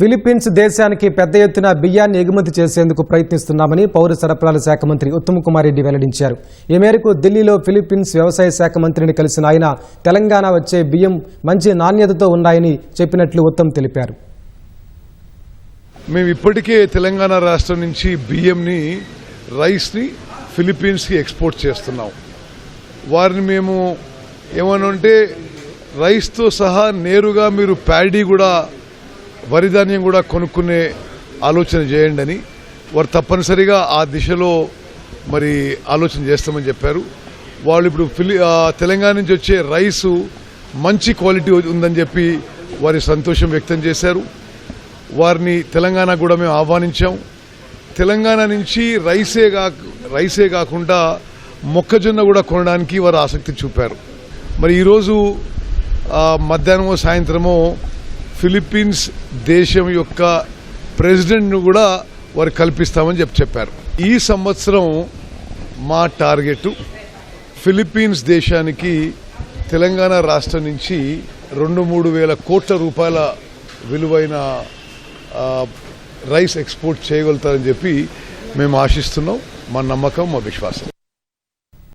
Philippines దేశానికి పెద్ద ఎత్తున బియ్యాన్ని ఎగుమతి చేసేందుకు ప్రయత్నిస్తున్నామని పౌర సరఫరాల శాఖ మంత్రి ఉత్తమ్ కుమార్ రెడ్డి వెల్లడించారు. ఈ మేరకు ఢిల్లీలో ఫిలిప్పీన్స్ వ్యవసాయ శాఖ మంత్రిని కలిసిన ఆయన తెలంగాణ వచ్చే బియ్యం మంచి నాణ్యతతో ఉన్నాయని చెప్పినట్లు ఉత్తమ్ తెలిపారు. మేము ఇప్పటికే తెలంగాణ రాష్ట్రం నుంచి బియ్యంని రైస్ని ఫిలిప్పీన్స్కి ఎక్స్పోర్ట్ చేస్తున్నాం. వారిని మేము ఏమనంటే రైస్తో సహా నేరుగా మీరు ప్యాడీ కూడా వరిధాన్యం కూడా కొనుక్కునే ఆలోచన చేయండి అని వారు తప్పనిసరిగా ఆ దిశలో మరి ఆలోచన చేస్తామని చెప్పారు. వాళ్ళు ఇప్పుడు తెలంగాణ నుంచి వచ్చే రైసు మంచి క్వాలిటీ ఉందని చెప్పి వారి సంతోషం వ్యక్తం చేశారు. వారిని తెలంగాణ కూడా మేము ఆహ్వానించాం. తెలంగాణ నుంచి రైసే కాకుండా మొక్కజొన్న కూడా కొనడానికి వారు ఆసక్తి చూపారు. మరి ఈరోజు మధ్యాహ్నమో సాయంత్రమో ఫిలిప్పీన్స్ దేశం యొక్క ప్రెసిడెంట్ను కూడా వారు కల్పిస్తామని చెప్పారు. ఈ సంవత్సరం మా టార్గెట్ ఫిలిప్పీన్స్ దేశానికి తెలంగాణ రాష్ట్రం నుంచి 2-3 వేల కోట్ల రూపాయల విలువైన రైస్ ఎక్స్పోర్ట్ చేయగలుగుతారని చెప్పి మేము ఆశిస్తున్నాం. మా నమ్మకం, మా విశ్వాసం.